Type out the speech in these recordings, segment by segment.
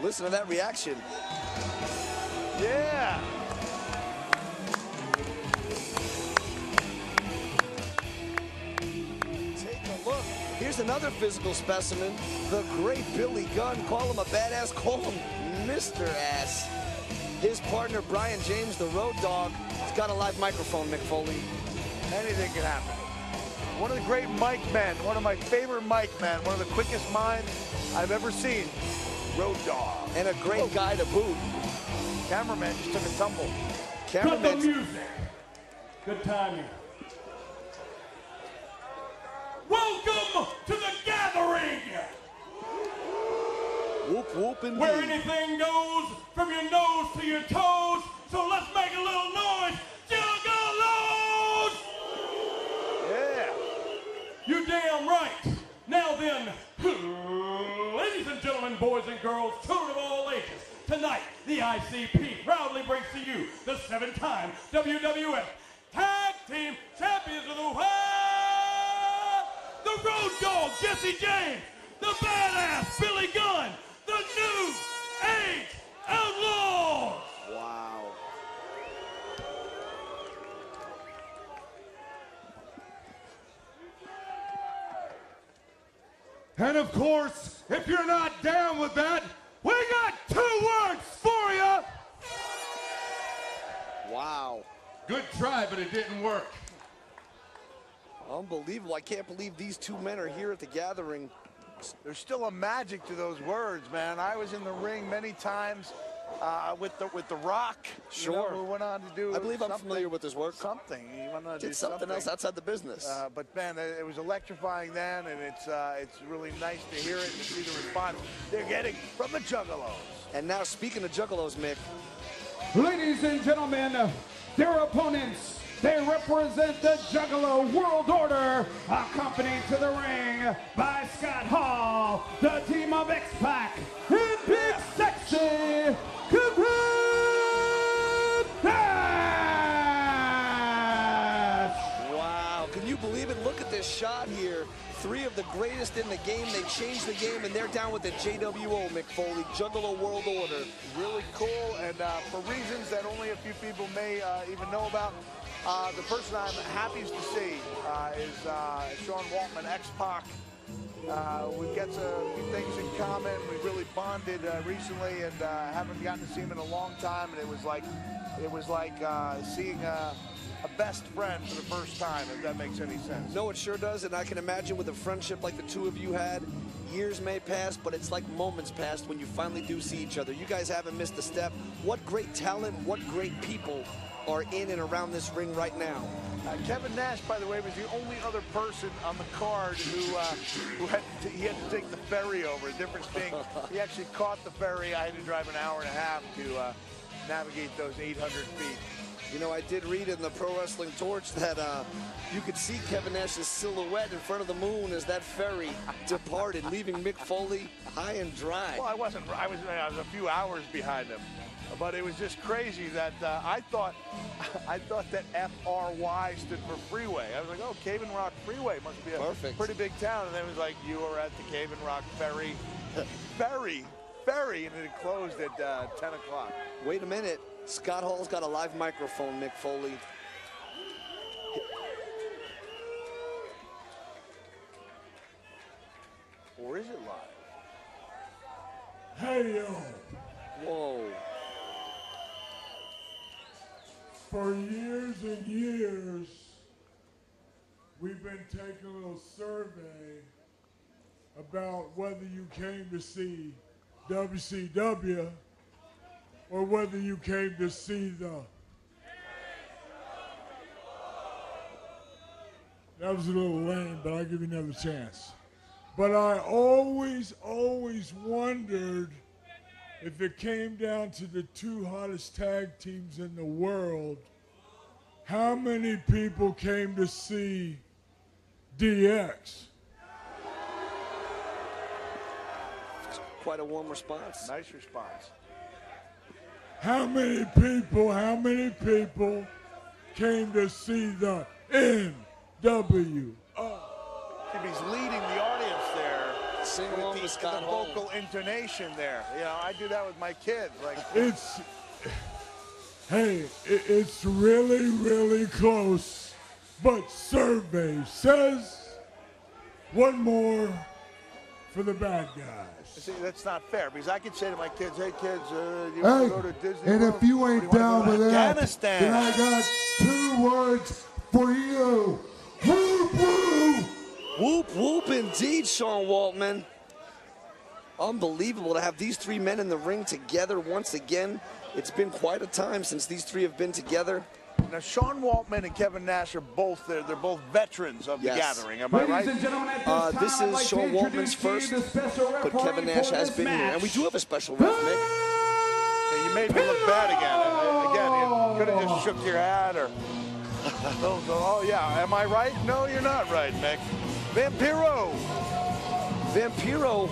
Listen to that reaction. Yeah. Take a look. Here's another physical specimen. The great Billy Gunn. Call him a badass. Call him Mr. Ass. His partner, Brian James, the Road Dogg, has got a live microphone, Mick Foley. Anything can happen. One of the great mic men, one of my favorite mic men, one of the quickest minds I've ever seen. Road Dogg. And a great guy to boot. Cameraman just took a tumble. Cut the music. Good timing. Welcome to the gathering. Whoop, whoop, indeed. Where anything goes from your nose to your toes. So let's make a little noise. Jugallos! Yeah. You damn right. Now then, ladies and gentlemen, boys and girls, children of all ages, tonight the ICP proudly brings to you the 7-time WWF Tag Team Champions of the World, the Road Dogg, Jesse James, the badass Billy Gunn, the New Age Outlaws. Wow. And of course, if you're not down with that, we got 2 words for you. Wow. Good try, but it didn't work. Unbelievable. I can't believe these 2 men are here at the gathering. There's still a magic to those words, man. I was in the ring many times with the Rock. Sure. You know, who went on to do. I believe I'm familiar with his work. Something. He went on to do Did something else outside the business. But man, it was electrifying then, and it's really nice to hear it and see the response they're getting from the Juggalos. And now, speaking of Juggalos, Mick. Ladies and gentlemen, their opponents, they represent the Juggalo World Order, accompanied to the ring by Scott Hall, the team of X-Pac, and Big Sexy, Nash! Wow, can you believe it? Look at this shot here. 3 of the greatest in the game. They changed the game, and they're down with the JWO, Mick Foley, Juggalo World Order. Really cool, and for reasons that only a few people may even know about, the person I'm happiest to see is Sean Waltman, X-Pac. We've got a few things in common. We really bonded recently, and haven't gotten to see him in a long time. And it was like seeing a best friend for the first time, if that makes any sense. No, it sure does, and I can imagine with a friendship like the 2 of you had, years may pass, but it's like moments passed when you finally do see each other. You guys haven't missed a step. What great talent, what great people are in and around this ring right now. Kevin Nash, by the way, was the only other person on the card who had to take the ferry over. The difference being, he actually caught the ferry. I had to drive an hour and a half to navigate those 800 feet. You know, I did read in the Pro Wrestling Torch that you could see Kevin Nash's silhouette in front of the moon as that ferry departed, leaving Mick Foley high and dry. Well, I was a few hours behind him. But it was just crazy that I thought that FRY stood for freeway. I was like, oh, Cave and Rock Freeway must be a pretty big town. And then it was like, you are at the Cave and Rock Ferry, and it had closed at 10 o'clock. Wait a minute. Scott Hall's got a live microphone, Mick Foley. Or is it live? Hey, yo. Whoa. For years and years, we've been taking a little survey about whether you came to see WCW or whether you came to see the... That was a little lame, but I'll give you another chance. But I always wondered if it came down to the 2 hottest tag teams in the world, how many people came to see DX? Quite a warm response. Nice response. How many people came to see the NWO? If he's leading the audience there. Sing along with Scott the Hall. vocal intonation there. You know, I do that with my kids. Like, it's really, really close. But survey says one more for the bad guys. see, that's not fair because I could say to my kids, "Hey kids, you want to go to Disney and World? if you ain't Or do down wanna go to with that, Afghanistan?" then I got 2 words for you. Whoop, whoop. Whoop, whoop indeed, Sean Waltman. Unbelievable to have these 3 men in the ring together once again. It's been quite a time since these 3 have been together. Now, Sean Waltman and Kevin Nash are both there. They're both veterans of the gathering. Am I Ladies right? and gentlemen, at this time, This I'd is like to Sean Waltman's introduce first, you the special but referee Kevin Nash for has this been here. match. And we do have a special ref, Mick. Yeah, you made me look bad again. Again, you could have just shook your hat or... Oh, yeah. Am I right? No, you're not right, Mick. Vampiro. Vampiro,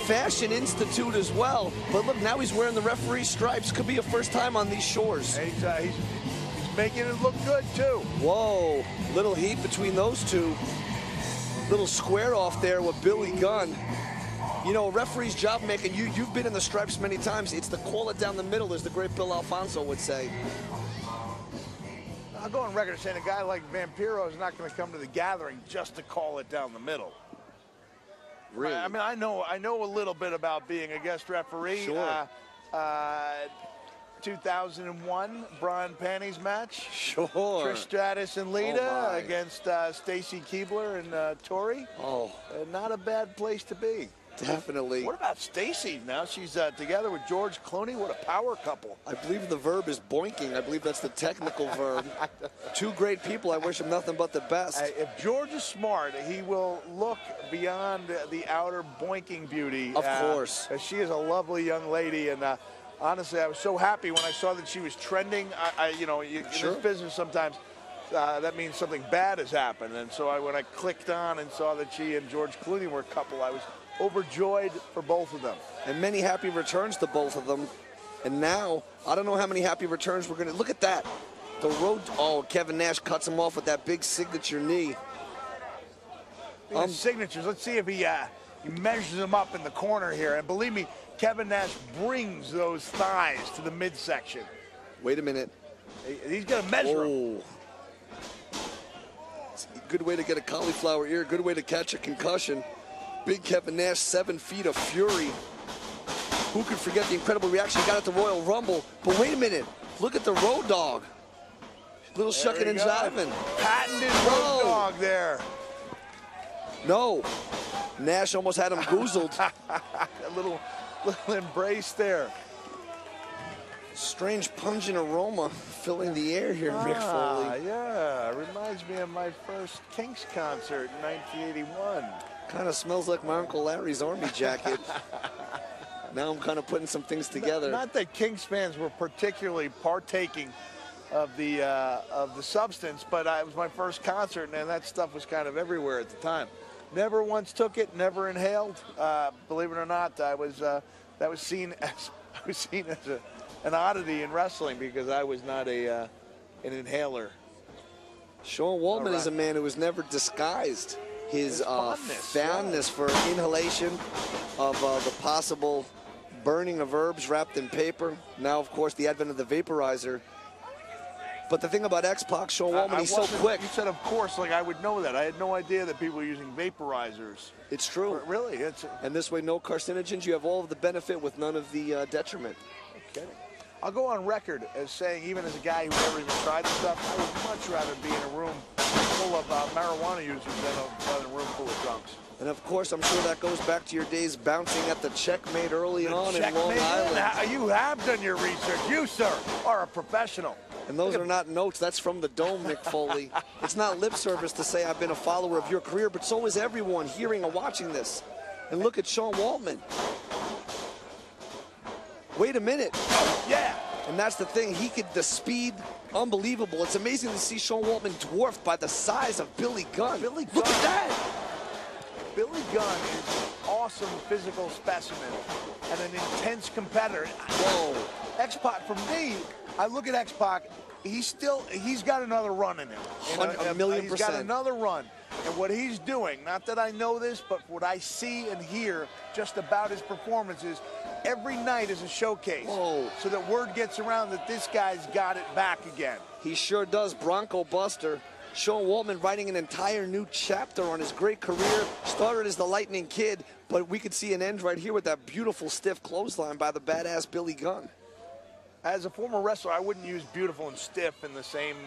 Fashion Institute as well. But look, now he's wearing the referee stripes. Could be a first time on these shores. And he's making it look good, too. Whoa, little heat between those two. Little square off there with Billy Gunn. You know, a referee's job making, you've been in the stripes many times. It's the call it down the middle, as the great Bill Alfonso would say. I'll go on record saying a guy like Vampiro is not going to come to the gathering just to call it down the middle. Really? I mean, I know a little bit about being a guest referee. Sure. 2001 bra and panties match. Sure. Trish Stratus and Lita my. against Stacy Keibler and Tori. Oh, Not a bad place to be. definitely. What about Stacy now? She's together with George Clooney. What a power couple. I believe the verb is boinking. I believe that's the technical verb. 2 great people. I wish them nothing but the best. If George is smart, he will look beyond the outer boinking beauty. Of course. She is a lovely young lady, and honestly, I was so happy when I saw that she was trending. You know, in Sure. this business sometimes that means something bad has happened, and so when I clicked on and saw that she and George Clooney were a couple, I was overjoyed for both of them. And many happy returns to both of them. And now, I don't know how many happy returns we're going to... Look at that. The road... Oh, Kevin Nash cuts him off with that big signature knee. Signatures. Let's see if he measures them up in the corner here. And believe me, Kevin Nash brings those thighs to the midsection. Wait a minute. He's going to measure them. Oh. It's a good way to get a cauliflower ear. Good way to catch a concussion. Big Kevin Nash, 7 feet of fury. Who could forget the incredible reaction he got at the Royal Rumble? But wait a minute. Look at the Road Dogg. Little shucking and jiving. Patented Road Dogg there. No. Nash almost had him goozled. A little embrace there. Strange pungent aroma filling the air here, Mick Foley. Yeah, reminds me of my first Kinks concert in 1981. Kind of smells like my Uncle Larry's army jacket. Now I'm kind of putting some things together. Not that Kinks fans were particularly partaking of the substance, but it was my first concert, and that stuff was kind of everywhere at the time. Never once took it, never inhaled. Believe it or not, that was seen as an oddity in wrestling because I was not an inhaler. Sean Waltman is a man who has never disguised his fondness for inhalation of the possible burning of herbs wrapped in paper. Now, of course, the advent of the vaporizer. But the thing about X-Pac, Sean Waltman, he's so quick. You said, of course, like I would know that. I had no idea that people were using vaporizers. It's true. Really? And this way, no carcinogens. You have all of the benefit with none of the detriment. Okay. I'll go on record as saying, even as a guy who never even tried the stuff, I would much rather be in a room full of marijuana users than a room full of drunks. And of course, I'm sure that goes back to your days bouncing at the Checkmate early on in Long Island. You have done your research. You, sir, are a professional. And those are not notes. That's from the Dome, Mick Foley. It's not lip service to say I've been a follower of your career, but so is everyone hearing and watching this. And look at Sean Waltman. Wait a minute. Yeah. And that's the thing. The speed, unbelievable. It's amazing to see Sean Waltman dwarfed by the size of Billy Gunn. Look at that. Billy Gunn is an awesome physical specimen and an intense competitor. Whoa. X-Pac, for me, I look at X-Pac, he's got another run in him. A million He's percent. got another run. And what he's doing, not that I know this, but what I see and hear just about his performances, every night is a showcase. Whoa. So that word gets around that this guy's got it back again. He sure does. Bronco Buster. Sean Waltman writing an entire new chapter on his great career. Started as the Lightning Kid, but we could see an end right here with that beautiful stiff clothesline by the badass Billy Gunn. As a former wrestler, I wouldn't use beautiful and stiff in the same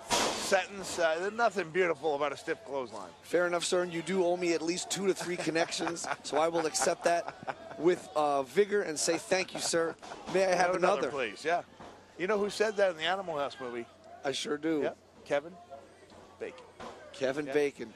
sentence. There's nothing beautiful about a stiff clothesline. Fair enough, sir, and you do owe me at least 2 to 3 connections, so I will accept that with vigor and say thank you, sir. May I have another? Please, yeah. You know who said that in the Animal House movie? I sure do. Yep, Kevin Bacon. Kevin Bacon.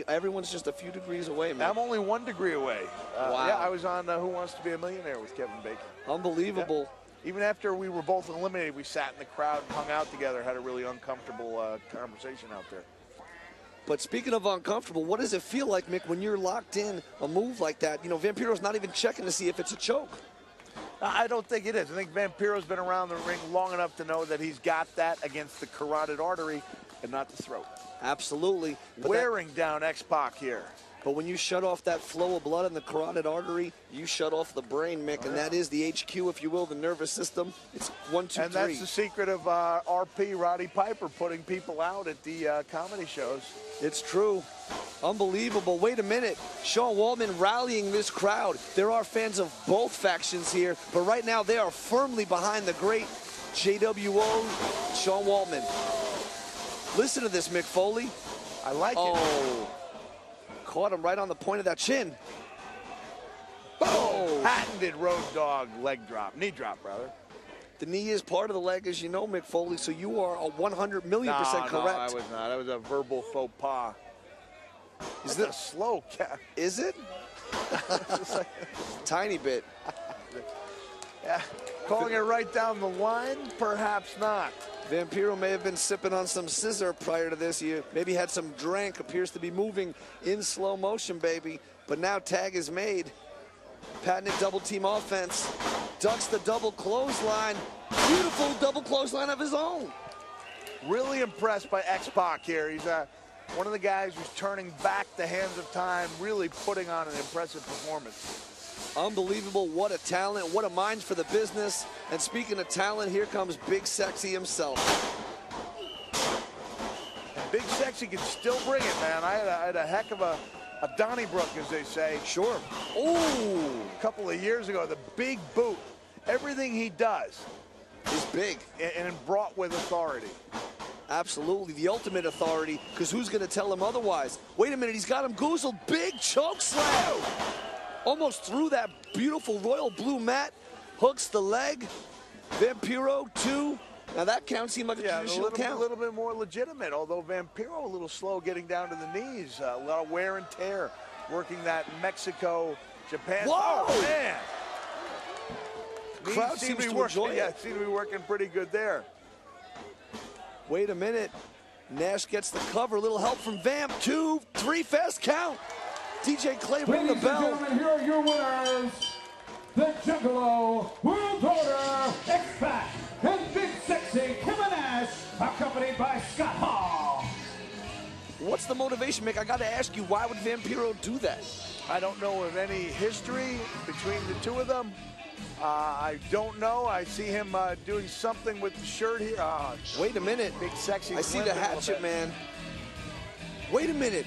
Everyone's just a few degrees away, man. I'm only 1 degree away. Wow. Yeah, I was on Who Wants to Be a Millionaire with Kevin Bacon. Unbelievable. Yeah. Even after we were both eliminated, we sat in the crowd and hung out together, had a really uncomfortable conversation out there. But speaking of uncomfortable, what does it feel like, Mick, when you're locked in a move like that? You know, Vampiro's not even checking to see if it's a choke. I don't think it is. I think Vampiro's been around the ring long enough to know that he's got that against the carotid artery and not the throat. Absolutely. Wearing down X-Pac here. But when you shut off that flow of blood in the carotid artery, you shut off the brain, Mick, and that is the HQ, if you will, the nervous system. It's 1, 2, 3. And that's the secret of RP, Roddy Piper, putting people out at the comedy shows. It's true. Unbelievable. Wait a minute. Sean Waltman rallying this crowd. There are fans of both factions here, but right now they are firmly behind the great JWO, Sean Waltman. Listen to this, Mick Foley. I like it. Caught him right on the point of that chin. Boom! Patented Road Dogg leg drop, knee drop, rather. The knee is part of the leg, as you know, Mick Foley, so you are a 100 million percent correct. No, I was not. That was a verbal faux pas. Is this a slow cat? Is it? Tiny bit. Yeah. Calling it right down the line? Perhaps not. Vampiro may have been sipping on some scissor prior to this. He maybe had some drink, appears to be moving in slow motion, baby. But now tag is made. Patented double team offense. Ducks the double clothesline. Beautiful double clothesline of his own. Really impressed by X-Pac here. He's one of the guys who's turning back the hands of time, really putting on an impressive performance. Unbelievable. What a talent. What a mind for the business. And speaking of talent, here comes Big Sexy himself. And Big Sexy can still bring it, man. I had a heck of a Donnybrook, as they say. Sure. Ooh. A couple of years ago, the big boot. Everything he does is big. And brought with authority. Absolutely. The ultimate authority, because who's going to tell him otherwise? Wait a minute. He's got him goozled. Big choke slam. Almost through that beautiful royal blue mat. Hooks the leg. Vampiro, 2. Now that count seemed like a traditional count. A little bit more legitimate, although Vampiro a little slow getting down to the knees. A lot of wear and tear, working that Mexico, Japan. Whoa! Oh, man. Crowd seems to enjoy it. Yeah, seems to be working pretty good there. Wait a minute. Nash gets the cover. A little help from Vamp. 2, 3, fast count. DJ Clay ring the bell. Ladies and gentlemen, here are your winners. The Juggalo World Order, X-Pac, and Big Sexy Kevin Nash, accompanied by Scott Hall. What's the motivation, Mick? I got to ask you, why would Vampiro do that? I don't know of any history between the two of them. I don't know. I see him doing something with the shirt here. Wait a minute. Big Sexy. I see the hatchet, man. Wait a minute.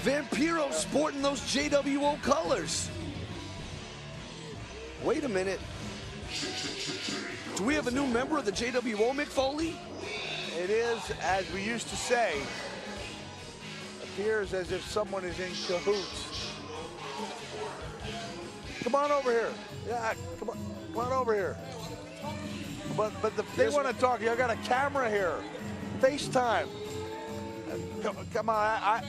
Vampiro sporting those JWO colors. Wait a minute. Do we have a new member of the JWO, Mick Foley? It is, as we used to say, appears as if someone is in cahoots. Come on over here. Yeah, come on over here. But they want to talk. I got a camera here. FaceTime. Come on,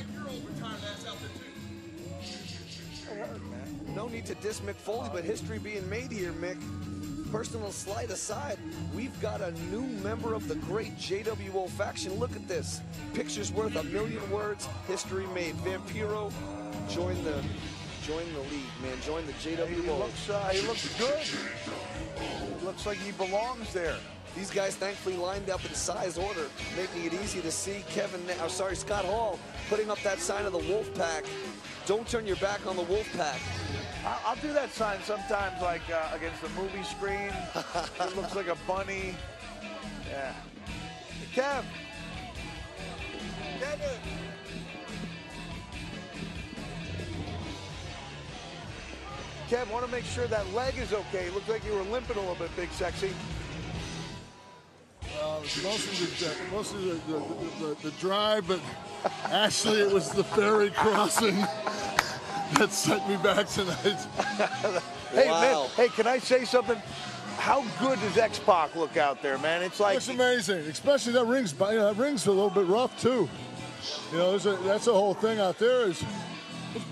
No need to diss Mick Foley, but history being made here, Mick. Personal slight aside, we've got a new member of the great JWO faction. Look at this. Pictures worth a million words. History made. Vampiro, join the league, man. Join the JWO. He looks good. He looks like he belongs there. These guys thankfully lined up in size order, making it easy to see Scott Hall putting up that sign of the wolf pack. Don't turn your back on the wolf pack. I'll do that sign sometimes, like against the movie screen. It looks like a bunny. Yeah. Kev. Kevin. Kev, want to make sure that leg is okay. It looked like you were limping a little bit, Big Sexy. Mostly the drive, but actually it was the ferry crossing that sent me back tonight. Hey, wow. man, hey, can I say something? How good does X-Pac look out there, man? It's like... It's amazing, especially that ring's a little bit rough, too. You know, that's the whole thing out there is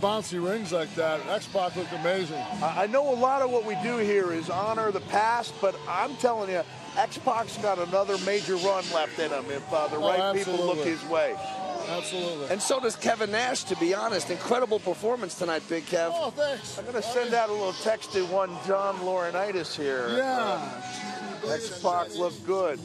bouncy rings like that. X-Pac looked amazing. I know a lot of what we do here is honor the past, but I'm telling you, X-Pac's got another major run left in him if the right people look his way. Absolutely. And so does Kevin Nash, to be honest. Incredible performance tonight, Big Kev. Oh, thanks. I'm going to send out a little text to one John Laurinaitis here. Yeah. X-Pac looked good.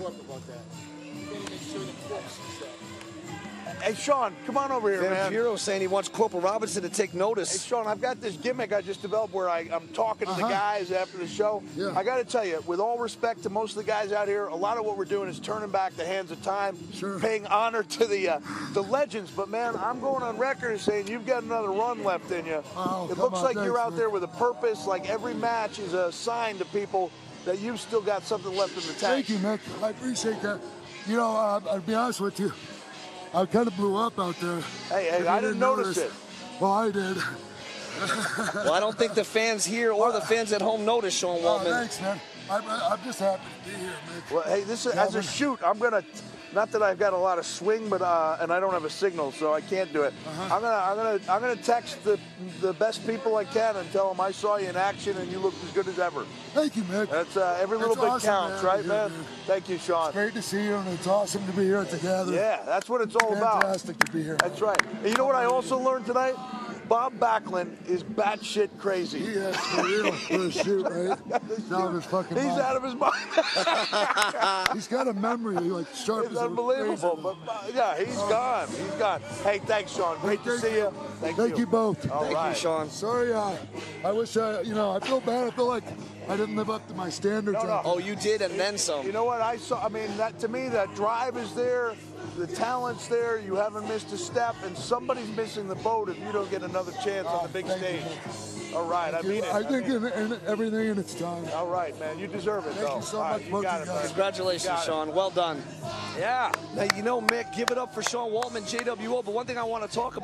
Hey, Sean, come on over here, man. Vampiro saying he wants Corporal Robinson to take notice. Hey, Sean, I've got this gimmick I just developed where I'm talking to the guys after the show. Yeah. I got to tell you, with all respect to most of the guys out here, a lot of what we're doing is turning back the hands of time, paying honor to the legends. But, man, I'm going on record as saying you've got another run left in you. Oh, it looks like you're out there with a purpose, like every match is a sign to people that you've still got something left in the tank. Thank you, Nick. I appreciate that. You know, I'll be honest with you. I kind of blew up out there. Hey, I didn't notice it. Well, I did. Well, I don't think the fans here or the fans at home noticed, Sean Waltman. Thanks, man. I'm just happy to be here, man. Well, hey, this is as a shoot. I'm gonna, not that I've got a lot of swing, but and I don't have a signal, so I can't do it. I'm gonna text the best people I can and tell them I saw you in action and you looked as good as ever. Thank you, Mick. That's every little bit awesome, counts, right, man? man? Thank you, Sean. It's great to see you, and it's awesome to be here together. Yeah, that's what it's all about. Fantastic to be here. That's right. And you know what I also learned tonight? Bob Backlund is batshit crazy. He is for real for a shoot, right? He's out of his fucking mind. He's out of his mind. He's got a memory like sharp It's as a unbelievable. razor. But yeah, he's gone. He's gone. Hey, thanks, Sean. Great to see you. Thank you both. All Thank right. you, Sean. Sorry, I wish, you know, I feel bad. I feel like I didn't live up to my standards. No. Oh, you did, and then some. You know what I saw? I mean, that to me, that drive is there. The talent's there. You haven't missed a step, and somebody's missing the boat if you don't get another chance on the big stage. All right, I mean it. I think in everything in its time. All right, man. You deserve it, Thank though. you so All right, much, you both got of it, you guys. man. Congratulations, Sean. Well done. Yeah. Now, you know, Mick, give it up for Sean Waltman, JWO. But one thing I want to talk about.